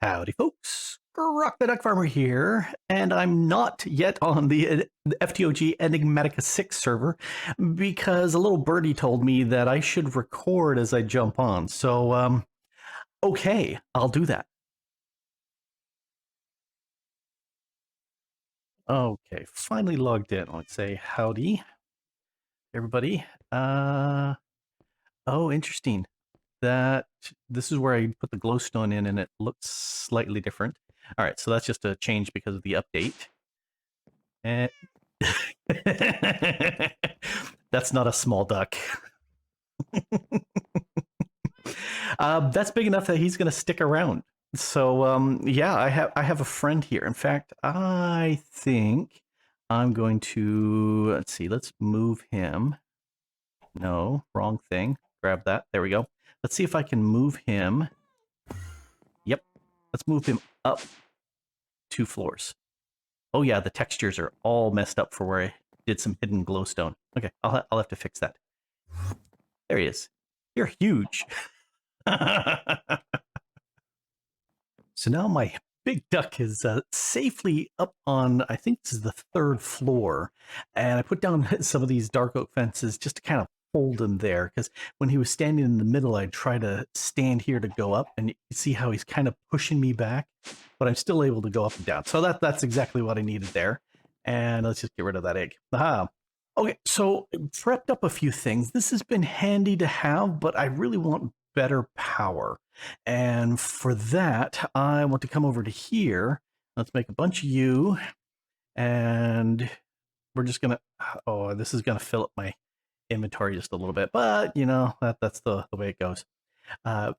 Howdy, folks. Grok the DuckFarmer here, and I'm not yet on the FTOG Enigmatica 6 server because a little birdie told me that I should record as I jump on. So, okay, I'll do that. Okay, finally logged in. Let's say howdy, everybody. Oh, interesting. That this is where I put the glowstone in, and it looks slightly different. All right, so that's just a change because of the update. And that's not a small duck. That's big enough that he's going to stick around. So yeah, I have a friend here. In fact, I think I'm going to let's move him. No, wrong thing. Grab that. There we go. Let's see if I can move him. Yep. Let's move him up 2 floors. Oh yeah, the textures are all messed up for where I did some hidden glowstone. Okay, I'll have to fix that. There he is. You're huge. So now my big duck is safely up on, I think this is the 3rd floor. And I put down some of these dark oak fences just to kind of hold him there. Because when he was standing in the middle, I'd try to stand here to go up. And you see how he's kind of pushing me back. But I'm still able to go up and down. So that's exactly what I needed there. And let's just get rid of that egg. Aha. Okay, so prepped up a few things. This has been handy to have, but I really want better power. And for that, I want to come over to here. Let's make a bunch of you. And we're just going to, oh, this is going to fill up my inventory just a little bit. But, you know, that's the way it goes.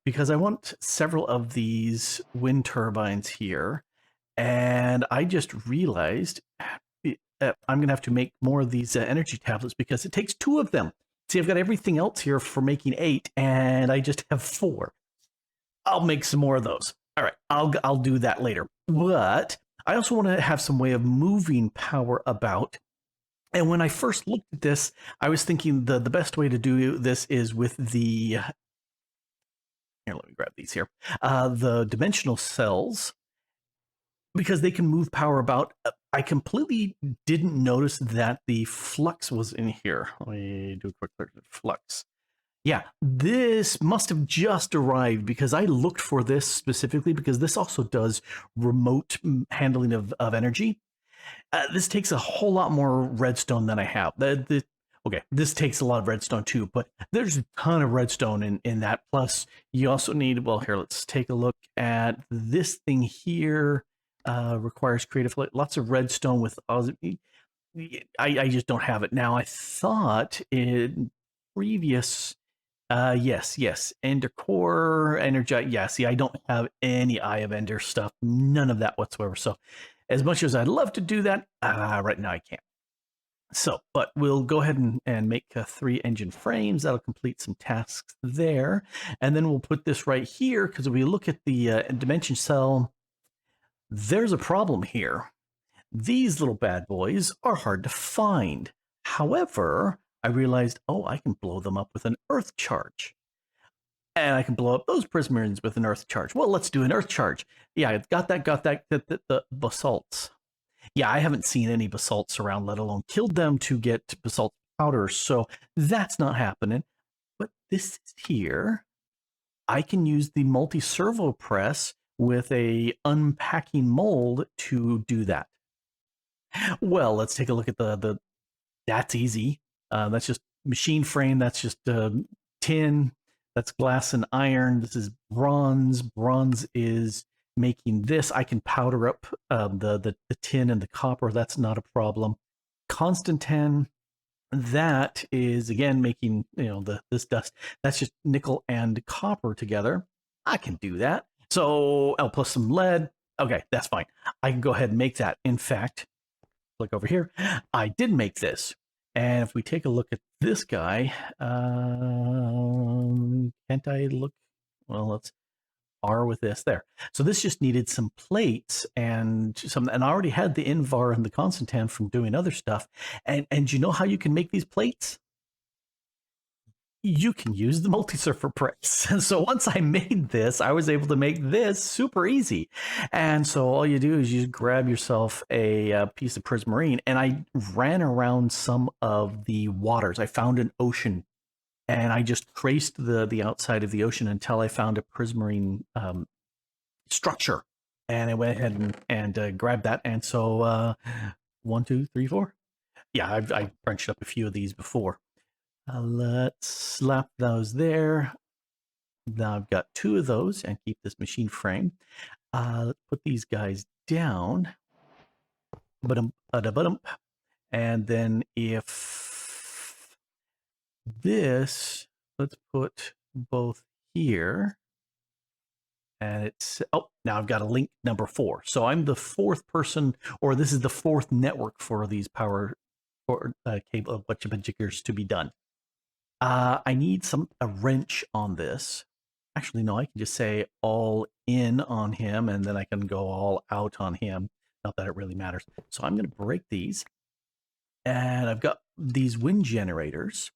Because I want several of these wind turbines here. And I just realized I'm going to have to make more of these energy tablets because it takes 2 of them. See, I've got everything else here for making 8, and I just have 4. I'll make some more of those. All right, I'll do that later. But I also want to have some way of moving power about. And when I first looked at this, I was thinking the best way to do this is with the... Here, let me grab these here. The dimensional cells, because they can move power about. I completely didn't notice that the flux was in here. Let me do a quick look at flux. Yeah, this must have just arrived because I looked for this specifically because this also does remote handling of energy. This takes a whole lot more redstone than I have. Okay, this takes a lot of redstone too, but there's a ton of redstone in that. Plus, you also need, well, here, let's take a look at this thing here. Requires creative, lots of redstone with I just don't have it now. I thought in previous yes, Ender Core, Energize. Yeah, see, I don't have any Eye of Ender stuff, none of that whatsoever. So as much as I'd love to do that, right now I can't. So, but we'll go ahead and make 3 engine frames. That'll complete some tasks there. And then we'll put this right here because if we look at the dimension cell, there's a problem here. These little bad boys are hard to find. However, I realized, oh, I can blow them up with an earth charge. And I can blow up those prismarines with an earth charge. Well, let's do an earth charge. Yeah, I got the basalts. Yeah, I haven't seen any basalts around, let alone killed them to get basalt powder. So that's not happening. But this is here. I can use the multi-servo press with a unpacking mold to do that. Well, let's take a look at the that's easy. That's just machine frame. That's just tin. That's glass and iron. This is bronze. Bronze is making this. I can powder up the tin and the copper. That's not a problem. Constantan, that is again making this dust. That's just nickel and copper together. I can do that. So I'll plus some lead. Okay, that's fine. I can go ahead and make that. In fact, click over here. I did make this. And if we take a look at this guy, can't I look? Well, let's R with this there. So this just needed some plates and I already had the Invar and the Constantan from doing other stuff. And you know how you can make these plates? you can use the multi-surfer press. And so once I made this, I was able to make this super easy. And so all you do is you just grab yourself a piece of prismarine, and I ran around some of the waters. I found an ocean, and I just traced the outside of the ocean until I found a prismarine structure. And I went ahead and grabbed that. And so 1, 2, 3, 4. Yeah, I've crunched up a few of these before. Let's slap those there. Now I've got 2 of those and keep this machine frame. Let's put these guys down. And then if this, let's put both here. And it's, oh, now I've got a link number 4. So I'm the 4th person, or this is the 4th network for these power or cable whatchabajiggers to be done. I need a wrench on this. Actually, no, I can just say all in on him, and then I can go all out on him. Not that it really matters. So I'm going to break these. And I've got these wind generators.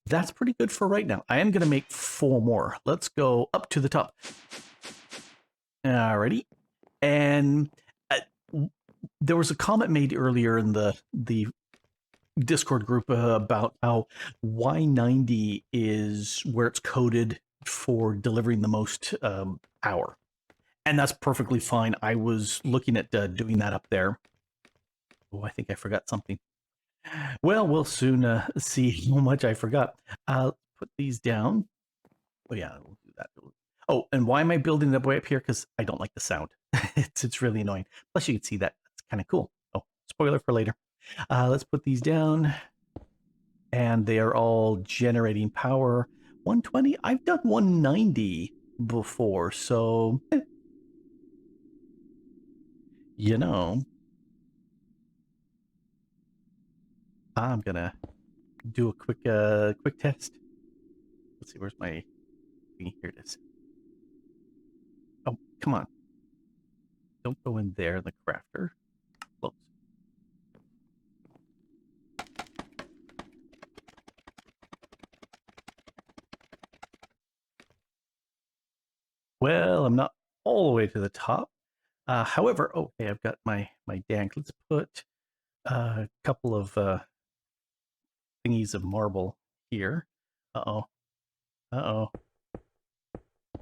That's pretty good for right now. I am going to make 4 more. Let's go up to the top. Alrighty. And there was a comment made earlier in the Discord group about how Y90 is where it's coded for delivering the most power. And that's perfectly fine. I was looking at doing that up there. Oh, I think I forgot something. Well, we'll soon see how much I forgot. Put these down. Oh, yeah, we'll do that. Oh, and why am I building it way up here? Because I don't like the sound. It's really annoying. Plus, you can see that. It's kind of cool. Oh, spoiler for later. Let's put these down. And they are all generating power. 120. I've done 190 before, so you know, I'm gonna do a quick test. Let's see, where's my thing? Here it is. Oh, come on. Don't go in there in the crafter. Close. Well, I'm not all the way to the top. However, okay, I've got my dank. Let's put a couple of thingies of marble here. Uh-oh. Uh-oh.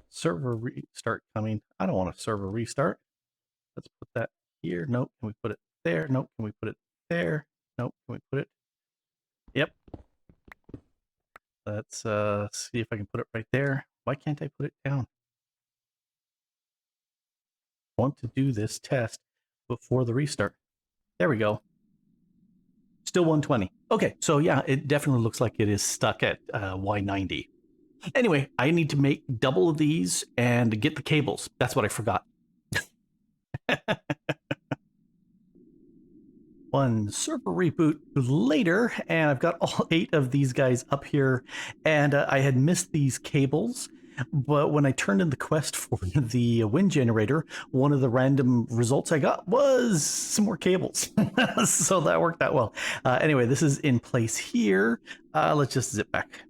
Server restart coming. I don't want a server restart. Let's put that here. Nope. Can we put it there? Nope. Can we put it there? Nope. Can we put it? Yep. Let's see if I can put it right there. Why can't I put it down? I want to do this test before the restart. There we go. Still 120. Okay, so yeah, it definitely looks like it is stuck at Y90. Anyway, I need to make double of these and get the cables. That's what I forgot. One server reboot later, and I've got all 8 of these guys up here, and I had missed these cables, but when I turned in the quest for the wind generator, one of the random results I got was some more cables. So that worked out well. Anyway, this is in place here. Let's just zip back.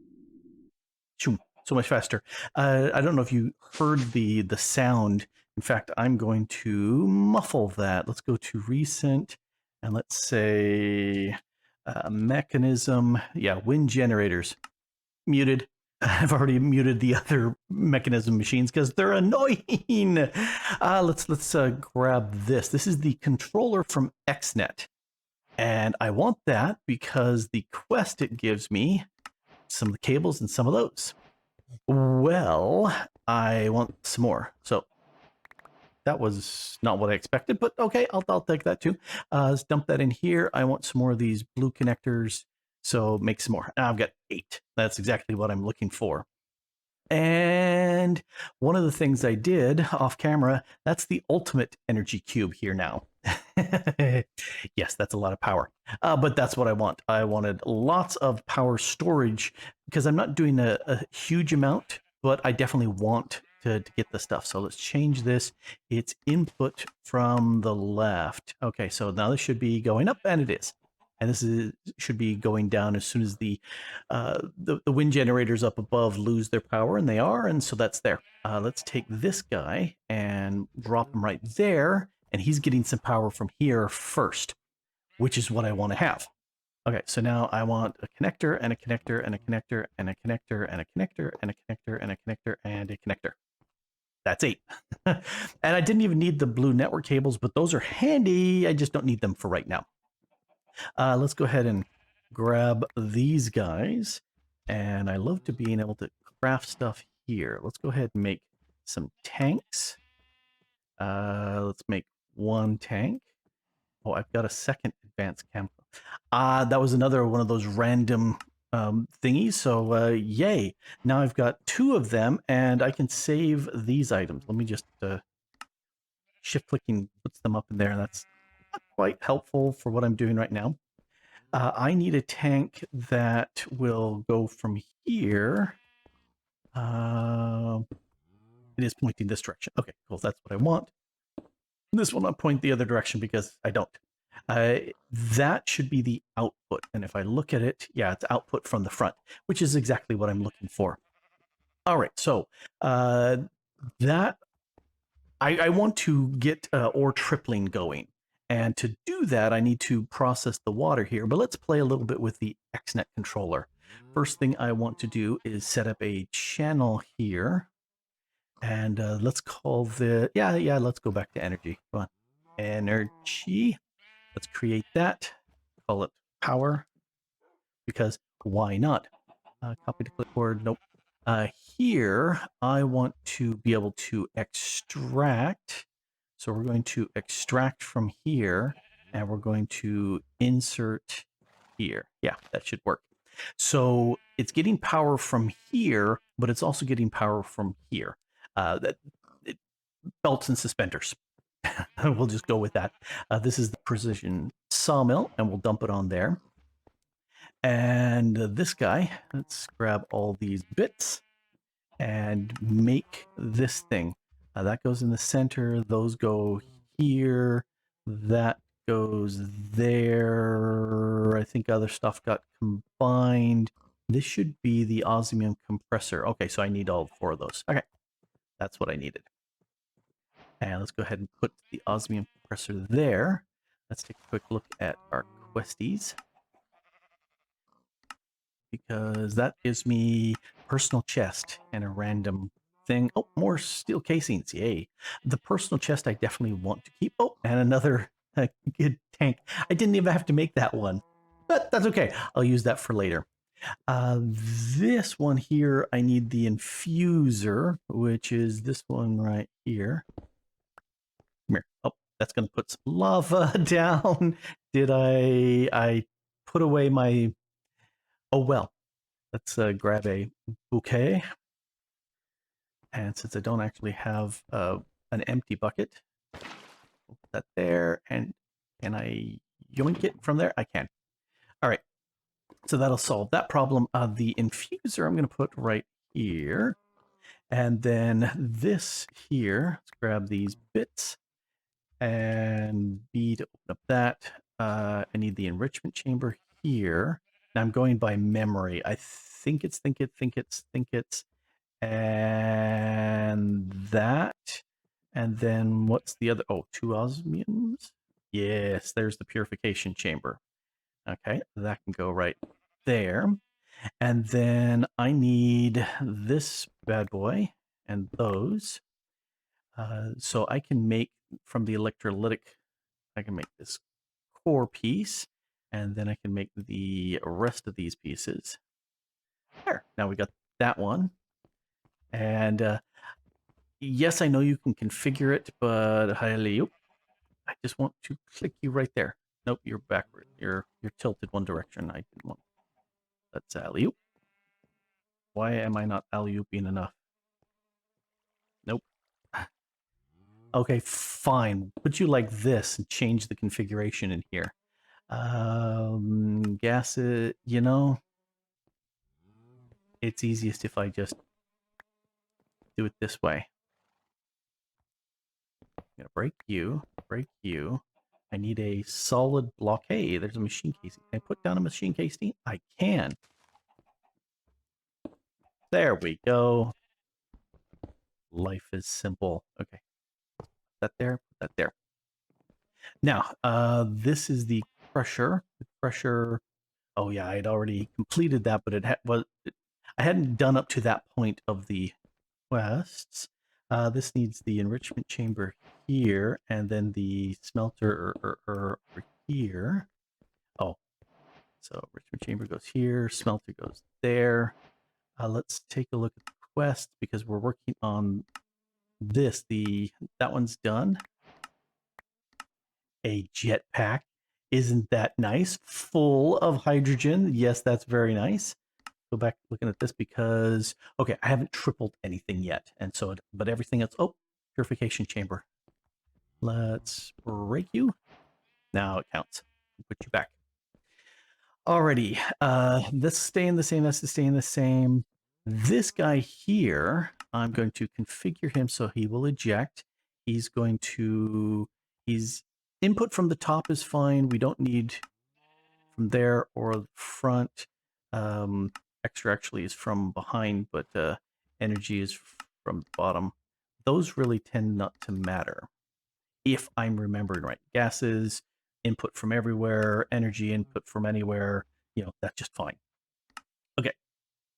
So much faster. I don't know if you heard the sound. In fact, I'm going to muffle that. Let's go to recent, and let's say mechanism. Yeah, wind generators. Muted. I've already muted the other mechanism machines because they're annoying. Let's grab this. This is the controller from XNet. And I want that because the quest it gives me, some of the cables and some of those. Well, I want some more. So that was not what I expected, but okay, I'll take that too. Let's dump that in here. I want some more of these blue connectors. So make some more. Now I've got 8. That's exactly what I'm looking for. And one of the things I did off camera, that's the ultimate energy cube here now. Yes, that's a lot of power. But that's what I want. I wanted lots of power storage because I'm not doing a huge amount, but I definitely want to get the stuff. So let's change this. It's input from the left. Okay, so now this should be going up, and it is. And this should be going down as soon as the wind generators up above lose their power, and they are, and so that's there. Let's take this guy and drop him right there, and he's getting some power from here first, which is what I want to have. Okay, so now I want a connector and a connector and a connector and a connector and a connector and a connector and a connector and a connector. That's 8. And I didn't even need the blue network cables, but those are handy. I just don't need them for right now. Let's go ahead and grab these guys. And I love to being able to craft stuff here. Let's go ahead and make some tanks. Let's make 1 tank. Oh, I've got a second advanced chem. That was another one of those random thingies. So yay. Now I've got 2 of them, and I can save these items. Let me just shift clicking puts them up in there. That's not quite helpful for what I'm doing right now. I need a tank that will go from here. It is pointing this direction. Okay, cool. That's what I want. This will not point the other direction because I don't. That should be the output. And if I look at it, yeah, it's output from the front, which is exactly what I'm looking for. All right, so that I want to get ore tripling going. And to do that, I need to process the water here. But let's play a little bit with the XNet controller. First thing I want to do is set up a channel here. And let's call the, let's go back to energy. Come on. Energy. Let's create that. Call it power. Because why not? Copy to clipboard. Nope. Here, I want to be able to extract. So we're going to extract from here, and we're going to insert here. Yeah, that should work. So it's getting power from here, but it's also getting power from here. Belts and suspenders. We'll just go with that. This is the precision sawmill, and we'll dump it on there. And this guy, let's grab all these bits and make this thing. That goes in the center. Those go here. That goes there. I think other stuff got combined. This should be the osmium compressor. Okay, so I need all 4 of those. Okay, that's what I needed. And let's go ahead and put the osmium compressor there. Let's take a quick look at our questies, because that gives me personal chest and a random thing. Oh, more steel casings. Yay. The personal chest I definitely want to keep. Oh, and another good tank. I didn't even have to make that one, but that's okay. I'll use that for later. This one here, I need the infuser, which is this one right here. Come here. Oh, that's going to put some lava down. Did I put away my... Oh, well. Let's grab a bouquet. And since I don't actually have an empty bucket, put that there. And can I yoink it from there? I can. All right. So that'll solve that problem. The infuser I'm going to put right here. And then this here, let's grab these bits. And B to open up that. I need the enrichment chamber here. And I'm going by memory. I think it's, and that. And then what's the other? Oh, 2 osmiums. Yes, there's the purification chamber. Okay, that can go right there. And then I need this bad boy and those. So I can make from the electrolytic, I can make this core piece, and then I can make the rest of these pieces. There, now we got that one. And yes, I know you can configure it, but I just want to click you right there. Nope, you're backward. You're tilted one direction. I didn't want. That's alley-oop. Why am I not alley-ooping enough? Nope. Okay, fine. Put you like this and change the configuration in here. Gas it, it's easiest if I just do it this way. I'm gonna break you, I need a solid block. Hey, there's a machine casing. Can I put down a machine casing? I can. There we go. Life is simple. Okay. Put that there. Put that there. Now, this is the crusher. The crusher. Oh yeah, I had already completed that, but I hadn't done up to that point of the quests. This needs the enrichment chamber here, and then the smelter over here. Oh, so enrichment chamber goes here, smelter goes there. Let's take a look at the quest because we're working on this. That one's done. A jetpack. Isn't that nice? Full of hydrogen. Yes, that's very nice. Go back looking at this because, okay, I haven't tripled anything yet. And so, but everything else, oh, purification chamber. Let's break you. Now it counts. Put you back. Alrighty, this staying the same, that's staying the same. This guy here, I'm going to configure him so he will eject. He's input from the top is fine. We don't need from there or the front. Extra actually is from behind, but energy is from the bottom. Those really tend not to matter if I'm remembering right. Gases, input from everywhere, energy input from anywhere, that's just fine. Okay,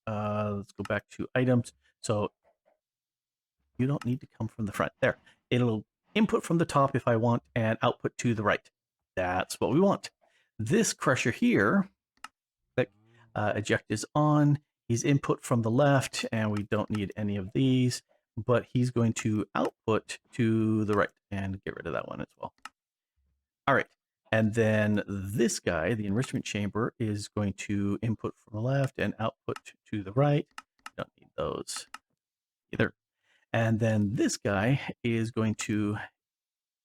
let's go back to items. So you don't need to come from the front. There, it'll input from the top if I want and output to the right. That's what we want. This crusher here, eject is on. He's input from the left, and we don't need any of these, but he's going to output to the right and get rid of that one as well. All right. And then this guy, the enrichment chamber, is going to input from the left and output to the right. Don't need those either. And then this guy is going to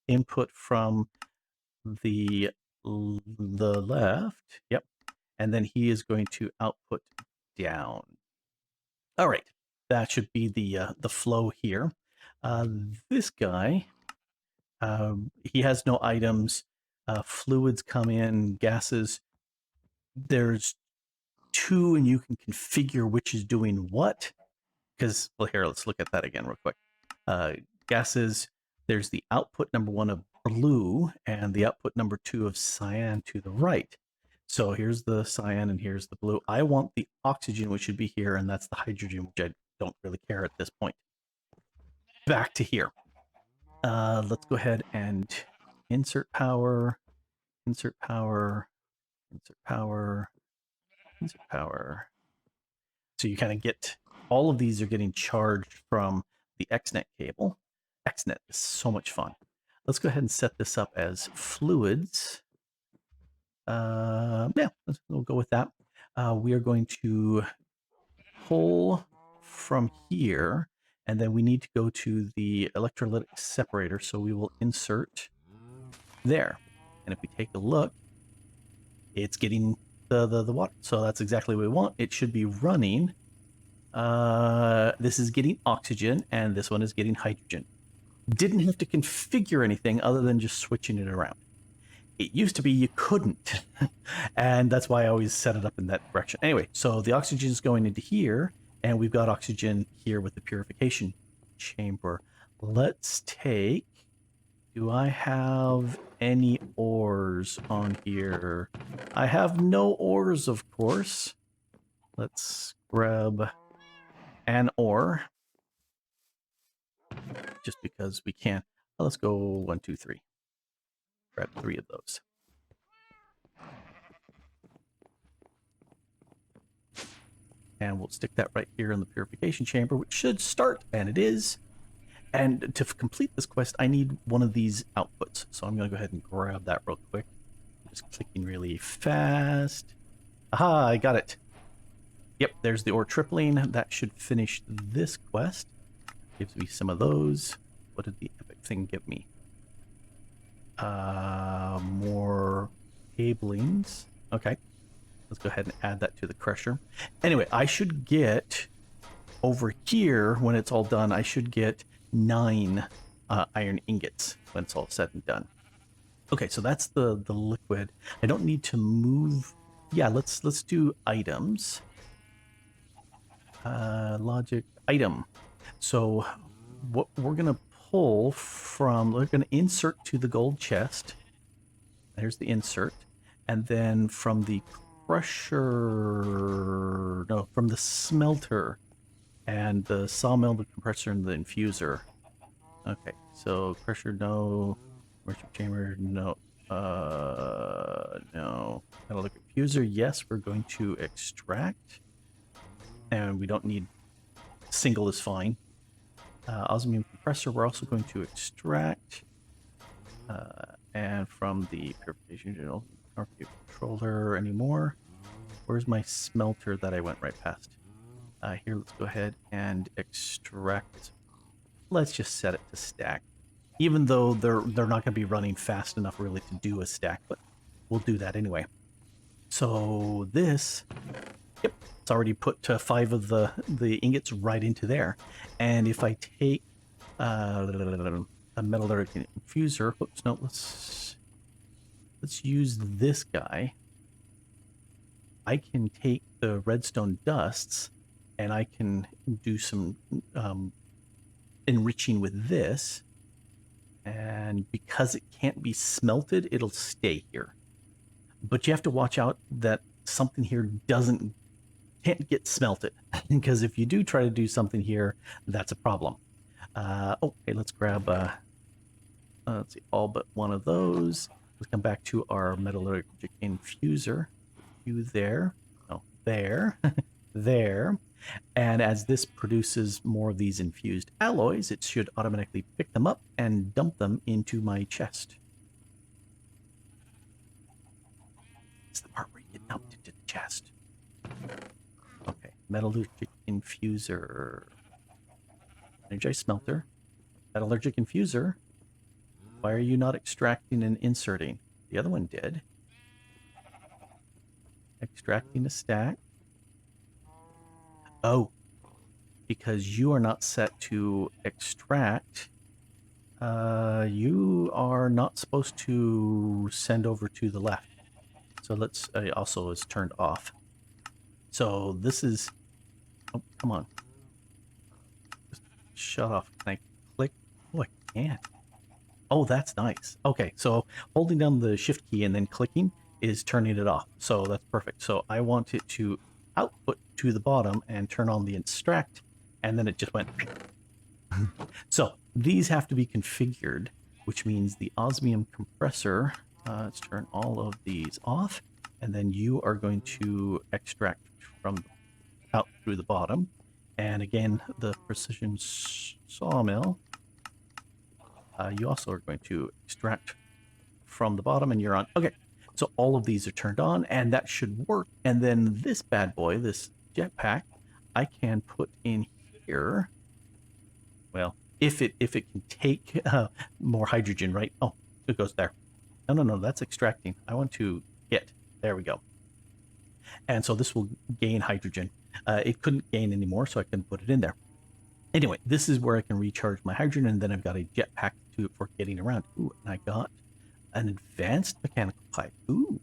input from the left. Yep. And then he is going to output down. All right. That should be the flow here. This guy, he has no items. Fluids come in, gases. There's two, and you can configure which is doing what. Because, well, here, let's look at that again real quick. Gases, there's the output number 1 of blue and the output number 2 of cyan to the right. So here's the cyan and here's the blue. I want the oxygen, which should be here, and that's the hydrogen, which I don't really care at this point. Back to here. Let's go ahead and insert power, insert power, insert power, insert power. So you kind of get, all of these are getting charged from the XNet cable. XNet is so much fun. Let's go ahead and set this up as fluids. Yeah, we'll go with that. We are going to pull from here, and then we need to go to the electrolytic separator, so we will insert there. And if we take a look, it's getting the water. So that's exactly what we want. It should be running. This is getting oxygen, and this one is getting hydrogen. Didn't have to configure anything other than just switching it around. It used to be you couldn't, and that's why I always set it up in that direction. Anyway, so the oxygen is going into here, and we've got oxygen here with the purification chamber. Let's take, do I have any ores on here? I have no ores, of course. Let's grab an ore, just because we can. Let's go 1, 2, 3. Grab 3 of those. And we'll stick that right here in the purification chamber, which should start, and it is. And to complete this quest, I need one of these outputs. So I'm going to go ahead and grab that real quick. Just clicking really fast. Aha, I got it. Yep, there's the ore tripling. That should finish this quest. Gives me some of those. What did the epic thing give me? More cablings. Okay. Let's go ahead and add that to the crusher. Anyway, I should get over here, when it's all done, I should get 9 iron ingots when it's all said and done. Okay, so that's the liquid. I don't need to move. Yeah, let's do items. Logic item. So what we're gonna pull from, we're gonna insert to the gold chest. There's the insert, and then from the crusher, no, from the smelter and the sawmill, the compressor, and the infuser. Okay, so crusher, no. Worship chamber, no. No. Gotta look at infuser. Yes, we're going to extract, and we don't need single is fine. Osmium compressor, we're also going to extract, and from the purification journal, controller anymore. Where's my smelter that I went right past? Here, let's go ahead and extract. Let's just set it to stack, even though they're not going to be running fast enough really to do a stack, but we'll do that anyway. So this, yep, it's already put 5 of the ingots right into there. And if I take a metallurgic infuser, oops, no, let's use this guy. I can take the redstone dusts and I can do some enriching with this. And because it can't be smelted, it'll stay here. But you have to watch out that something here can't get smelted, because if you do try to do something here, that's a problem. Okay, let's grab let's see, all but one of those. Let's come back to our metallurgic infuser. You there? No, there, there. And as this produces more of these infused alloys, it should automatically pick them up and dump them into my chest. It's the part where you get dumped into the chest. Okay, metallurgic infuser. Energized smelter. Metallurgic infuser. Why are you not extracting and inserting? The other one did. Extracting a stack. Oh, because you are not set to extract. You are not supposed to send over to the left. So let's, also is turned off. So this is, oh, come on. Just shut off. Can I click? Oh, I can't. Oh, that's nice. Okay, so holding down the shift key and then clicking is turning it off. So that's perfect. So I want it to output to the bottom and turn on the extract, and then it just went. So these have to be configured, which means the osmium compressor, let's turn all of these off, and then you are going to extract from out through the bottom. And again, the precision sawmill, you also are going to extract from the bottom, and you're on. Okay, so all of these are turned on, and that should work. And then this bad boy, this jetpack, I can put in here. Well, if it can take more hydrogen, right? Oh, it goes there. No, that's extracting. I want to get. There we go. And so this will gain hydrogen. It couldn't gain anymore, so I couldn't put it in there. Anyway, this is where I can recharge my hydrogen, and then I've got a jetpack for getting around. Ooh, and I got an advanced mechanical pipe. Ooh.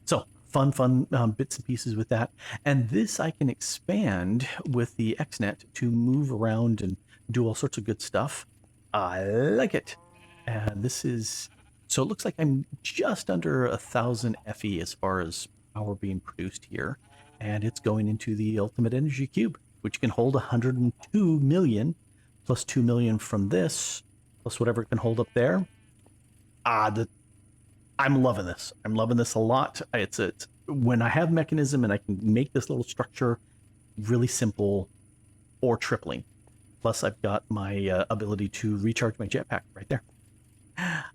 So fun bits and pieces with that. And this I can expand with the XNet to move around and do all sorts of good stuff. I like it. And this is, so it looks like I'm just under 1,000 FE as far as power being produced here. And it's going into the ultimate energy cube, which can hold 102 million, plus 2 million from this, plus whatever it can hold up there. I'm loving this. I'm loving this a lot. It's when I have Mekanism and I can make this little structure really simple or tripling. Plus, I've got my ability to recharge my jetpack right there.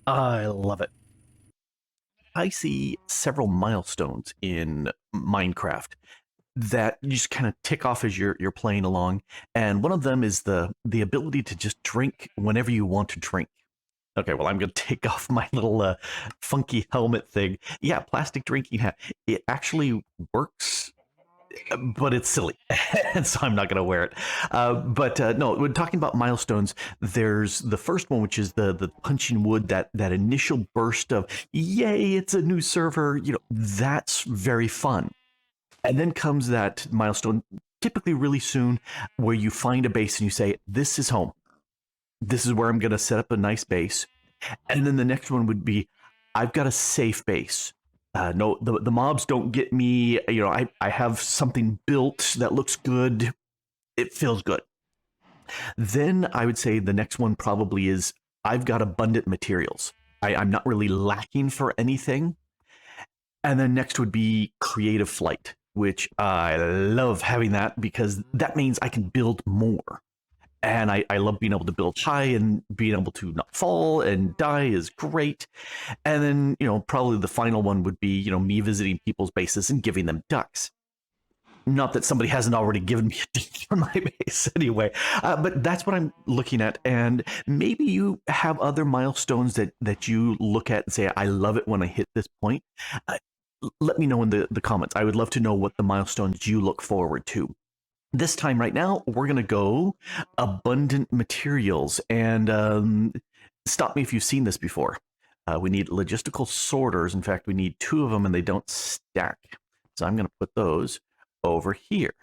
I love it. I see several milestones in Minecraft that you just kind of tick off as you're playing along, and one of them is the ability to just drink whenever you want to drink. Okay, well, I'm going to take off my little funky helmet thing. Yeah, plastic drinking hat. It actually works but it's silly, and so I'm not going to wear it. But no, when talking about milestones, there's the first one, which is the punching wood, that initial burst of yay, it's a new server. That's very fun. And then comes that milestone, typically really soon, where you find a base and you say, "This is home. This is where I'm going to set up a nice base." And then the next one would be, I've got a safe base. No, the mobs don't get me. I have something built that looks good. It feels good. Then I would say the next one probably is, I've got abundant materials. I'm not really lacking for anything. And then next would be creative flight, which I love having that because that means I can build more. And I love being able to build high, and being able to not fall and die is great. And then, probably the final one would be, me visiting people's bases and giving them ducks. Not that somebody hasn't already given me a duck for my base anyway, but that's what I'm looking at. And maybe you have other milestones that you look at and say, I love it when I hit this point. Let me know in the comments. I would love to know what the milestones you look forward to. This time right now, we're going to go abundant materials. And stop me if you've seen this before. We need logistical sorters. In fact, we need 2 of them, and they don't stack. So I'm going to put those over here.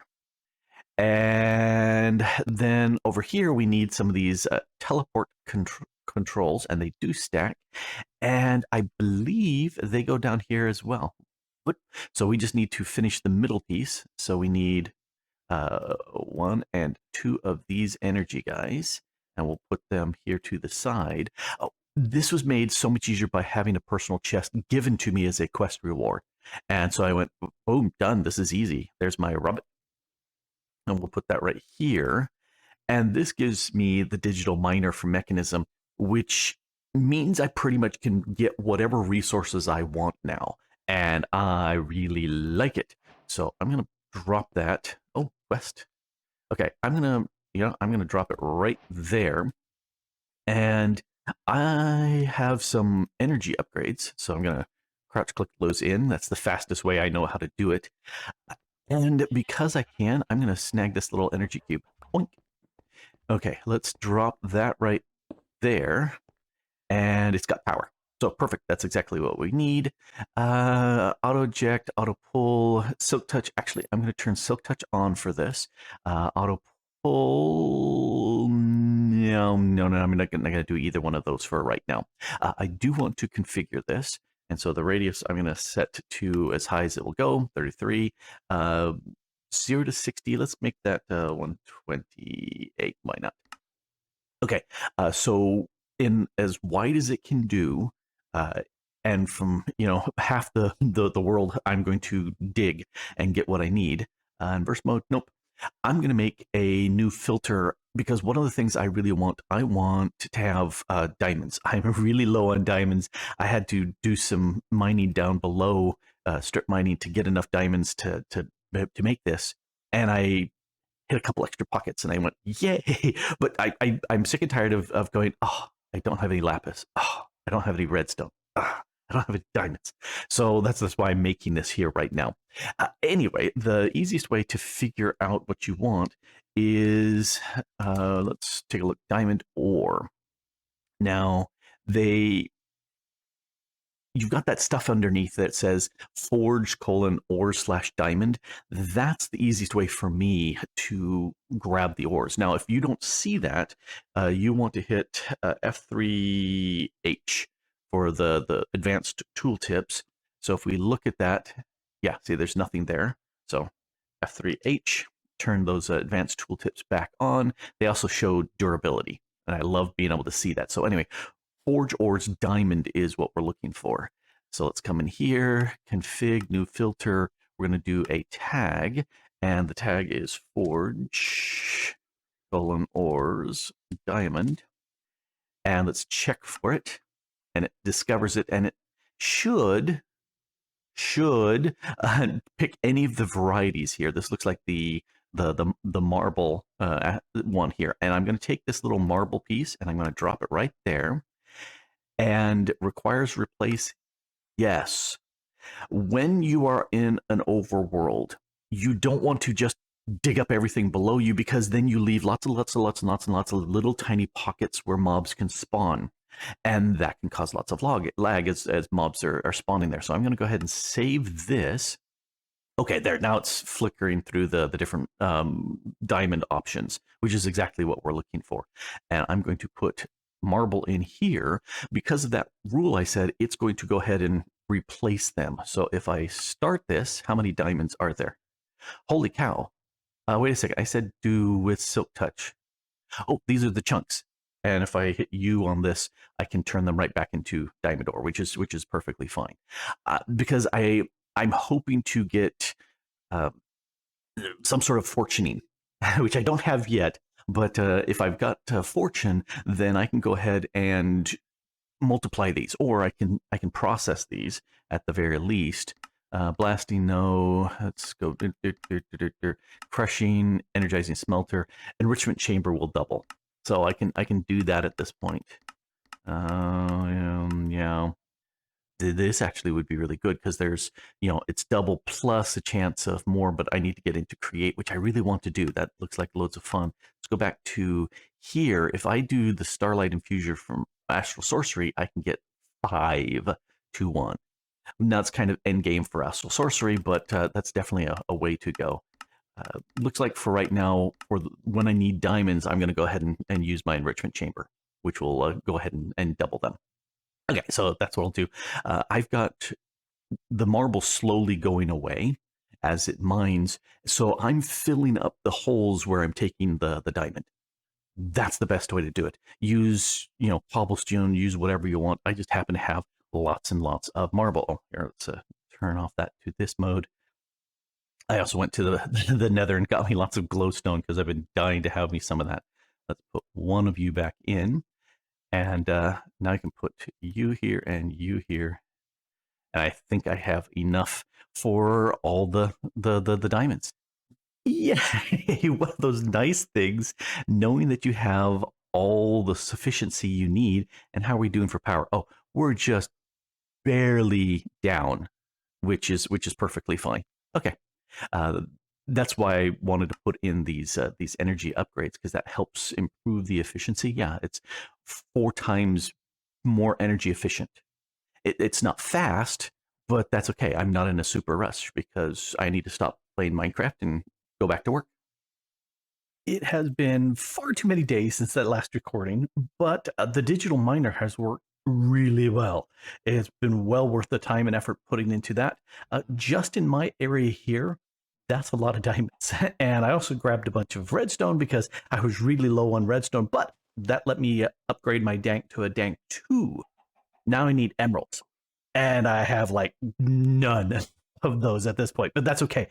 And then over here, we need some of these teleport controls, and they do stack. And I believe they go down here as well. So we just need to finish the middle piece. So we need 1 and 2 of these energy guys, and we'll put them here to the side. Oh, this was made so much easier by having a personal chest given to me as a quest reward. And so I went, boom, done. This is easy. There's my rabbit. And we'll put that right here. And this gives me the digital miner from Mekanism, which means I pretty much can get whatever resources I want now. And I really like it. So I'm going to drop that. Oh, quest. Okay, I'm going to drop it right there. And I have some energy upgrades. So I'm going to crouch click those in. That's the fastest way I know how to do it. And because I can, I'm going to snag this little energy cube. Oink. Okay, let's drop that right there. And it's got power. So perfect. That's exactly what we need. Auto eject, auto pull, silk touch. Actually, I'm going to turn silk touch on for this. Auto pull. No, I'm not going to do either one of those for right now. I do want to configure this. And so the radius I'm going to set to as high as it will go, 33. 0 to 60. Let's make that 128. Why not? Okay. So in as wide as it can do, and from half the world I'm going to dig and get what I need. Inverse mode, nope. I'm going to make a new filter because one of the things I really want, I want to have diamonds. I'm really low on diamonds. I had to do some mining down below, strip mining, to get enough diamonds to make this, and I hit a couple extra pockets, and I went, yay! But I'm sick and tired of going, oh, I don't have any lapis. Oh, I don't have any redstone. Oh, I don't have any diamonds. So that's why I'm making this here right now. Anyway, the easiest way to figure out what you want is, let's take a look, diamond ore. Now, you've got that stuff underneath that says forge : ore/diamond. That's the easiest way for me to grab the ores. Now, if you don't see that, you want to hit F3H for the advanced tooltips. So if we look at that, yeah, see, there's nothing there. So F3H, turn those advanced tooltips back on. They also show durability, and I love being able to see that. So anyway, forge ores diamond is what we're looking for. So let's come in here, config, new filter. We're going to do a tag, and the tag is forge : ores diamond. And let's check for it, and it discovers it, and it should pick any of the varieties here. This looks like the marble one here, and I'm going to take this little marble piece and I'm going to drop it right there. And requires replace. Yes. When you are in an overworld, you don't want to just dig up everything below you, because then you leave lots and lots of little tiny pockets where mobs can spawn. And that can cause lots of lag as mobs are spawning there. So I'm going to go ahead and save this. Okay, there, now it's flickering through the different diamond options, which is exactly what we're looking for. And I'm going to put marble in here. Because of that rule I said, it's going to go ahead and replace them. So if I start this, how many diamonds are there? Holy cow. Wait a second, I said do with silk touch. Oh, these are the chunks. And if I hit U on this, I can turn them right back into diamond ore, which is perfectly fine. Because I'm hoping to get some sort of fortuning, which I don't have yet. But if I've got fortune, then I can go ahead and multiply these, or I can process these at the very least. Blasting, no. Let's go. Crushing, energizing smelter, enrichment chamber will double. So I can do that at this point. Yeah. This actually would be really good, because there's, it's double plus a chance of more, but I need to get into create, which I really want to do. That looks like loads of fun. Let's go back to here. If I do the Starlight Infuser from Astral Sorcery, I can get 5 to 1. Now it's kind of end game for Astral Sorcery, but that's definitely a way to go. Looks like for right now, when I need diamonds, I'm going to go ahead and use my enrichment chamber, which will go ahead and double them. Okay, so that's what I'll do. I've got the marble slowly going away as it mines, so I'm filling up the holes where I'm taking the diamond. That's the best way to do it. Use, cobblestone, use whatever you want. I just happen to have lots and lots of marble. Oh, here, let's turn off that to this mode. I also went to the nether and got me lots of glowstone, because I've been dying to have me some of that. Let's put one of you back in. And now I can put you here and you here. And I think I have enough for all the diamonds. Yeah, one of those nice things, knowing that you have all the sufficiency you need. And how are we doing for power? Oh, we're just barely down, which is perfectly fine. Okay. That's why I wanted to put in these energy upgrades, because that helps improve the efficiency. Yeah, it's 4 times more energy efficient. It's not fast, but that's okay. I'm not in a super rush, because I need to stop playing Minecraft and go back to work. It has been far too many days since that last recording, but the digital miner has worked really well. It's been well worth the time and effort putting into that. Just in my area here, that's a lot of diamonds. And I also grabbed a bunch of redstone, because I was really low on redstone, but that let me upgrade my dank to a dank 2. Now I need emeralds, and I have like none of those at this point, but that's okay.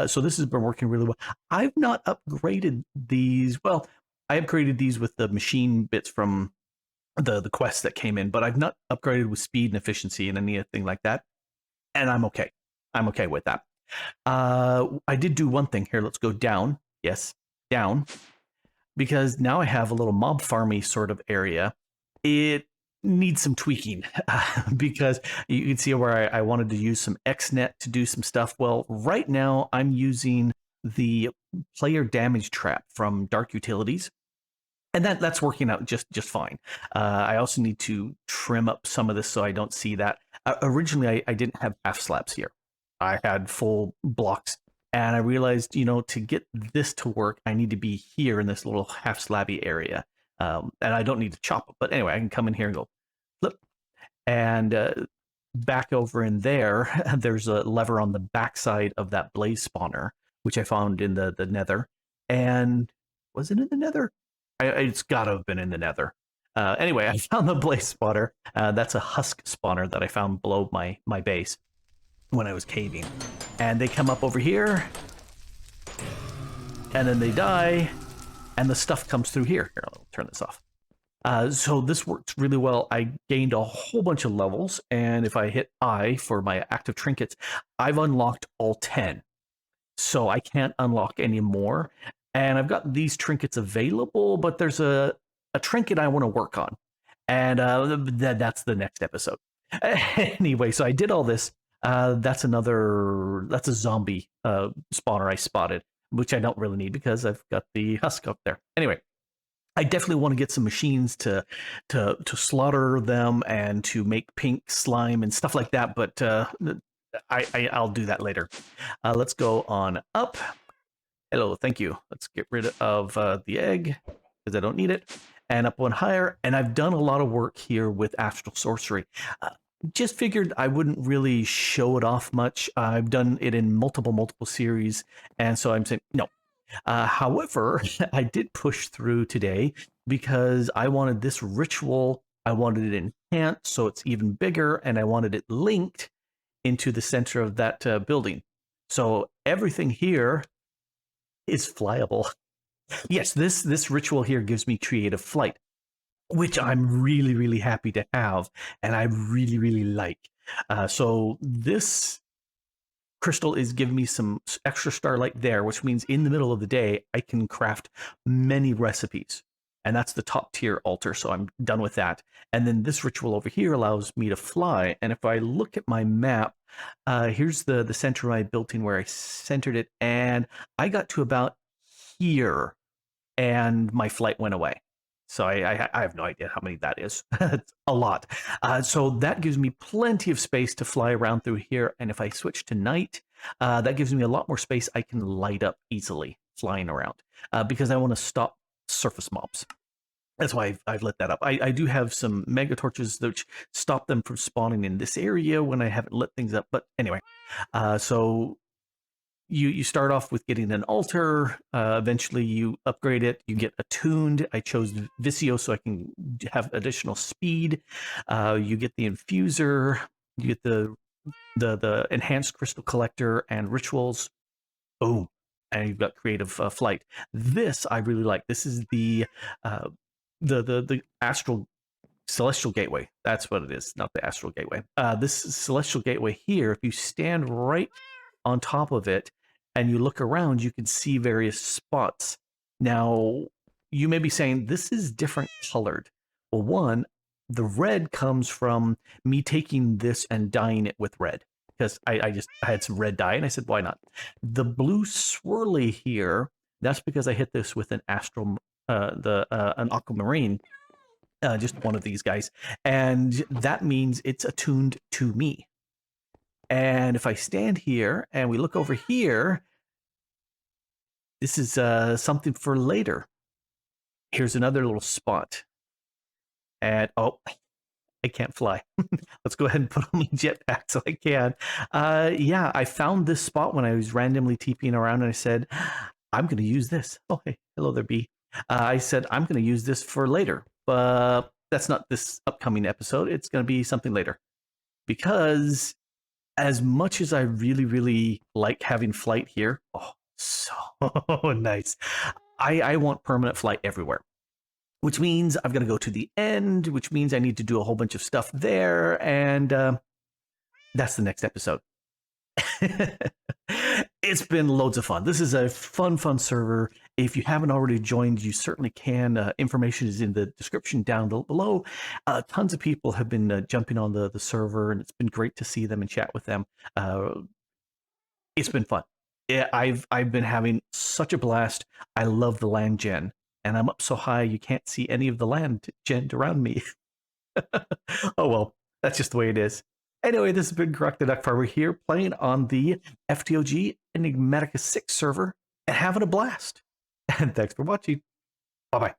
So this has been working really well. I've not upgraded these. Well, I upgraded these with the machine bits from the quests that came in, but I've not upgraded with speed and efficiency and anything like that. And I'm okay. I'm okay with that. I did do one thing here. Let's go down. Yes, down. Because now I have a little mob farmy sort of area. It needs some tweaking, because you can see where I wanted to use some XNet to do some stuff. Well, right now I'm using the player damage trap from Dark Utilities, and that's working out just fine. I also need to trim up some of this so I don't see that. Originally, I didn't have half slabs here. I had full blocks, and I realized, to get this to work, I need to be here in this little half slabby area. And I don't need to chop it, but anyway, I can come in here and go flip, and back over in there, there's a lever on the backside of that blaze spawner, which I found in the nether. And was it in the nether? It's got to have been in the nether. Anyway, I found the blaze spawner. That's a husk spawner that I found below my base when I was caving. And they come up over here, and then they die, and the stuff comes through here. Here, I'll turn this off. So this worked really well. I gained a whole bunch of levels, and if I hit I for my active trinkets, I've unlocked all 10. So I can't unlock any more. And I've got these trinkets available, but there's a trinket I want to work on. And that's the next episode. Anyway, so I did all this. That's a zombie spawner I spotted, which I don't really need because I've got the husk up there. Anyway, I definitely want to get some machines to slaughter them and to make pink slime and stuff like that, but I'll do that later. Let's go on up. Hello, thank you. Let's get rid of the egg because I don't need it. And up one higher. And I've done a lot of work here with Astral Sorcery. Just figured I wouldn't really show it off much. I've done it in multiple series. And so I'm saying, no. However, I did push through today because I wanted this ritual. I wanted it enhanced so it's even bigger. And I wanted it linked into the center of that building. So everything here is flyable. Yes, this ritual here gives me creative flight, which I'm really happy to have, and I really like. So this crystal is giving me some extra starlight there, which means in the middle of the day I can craft many recipes, and that's the top tier altar. So I'm done with that. And then this ritual over here allows me to fly. And if I look at my map, here's the center I built in where I centered it, and I got to about here, and my flight went away. So I have no idea how many that is. It's a lot. So that gives me plenty of space to fly around through here. And if I switch to night, that gives me a lot more space I can light up easily flying around because I want to stop surface mobs. That's why I've lit that up. I do have some mega torches which stop them from spawning in this area when I haven't lit things up. But anyway, so you start off with getting an altar. Eventually, you upgrade it. You get attuned. I chose Visio so I can have additional speed. You get the infuser. You get the enhanced crystal collector and rituals. Boom, and you've got creative flight. This I really like. This is the astral celestial gateway. That's what it is, not the astral gateway. This celestial gateway here, if you stand right on top of it and you look around, you can see various spots. Now, you may be saying, this is different colored. Well, one, the red comes from me taking this and dyeing it with red because I had some red dye and I said, why not? The blue swirly here, that's because I hit this with an astral, an aquamarine, just one of these guys, and that means it's attuned to me. And if I stand here and we look over here, this is something for later. Here's another little spot. And oh, I can't fly. Let's go ahead and put on my jetpack so I can. Yeah, I found this spot when I was randomly TPing around and I said, I'm going to use this. Oh, hey, hello there, B. I said, I'm going to use this for later. But that's not this upcoming episode. It's going to be something later. Because as much as I really like having flight here, oh, so nice. I want permanent flight everywhere, which means I've got to go to the end, which means I need to do a whole bunch of stuff there. And that's the next episode. It's been loads of fun. This is a fun server. If you haven't already joined, you certainly can. Information is in the description down below. Tons of people have been jumping on the server, and it's been great to see them and chat with them. It's been fun. Yeah, I've been having such a blast. I love the land gen, and I'm up so high you can't see any of the land gen around me. Oh well, that's just the way it is. Anyway, this has been Grok the DuckFarmer here, playing on the FTOG Enigmatica 6 server and having a blast. And thanks for watching. Bye-bye.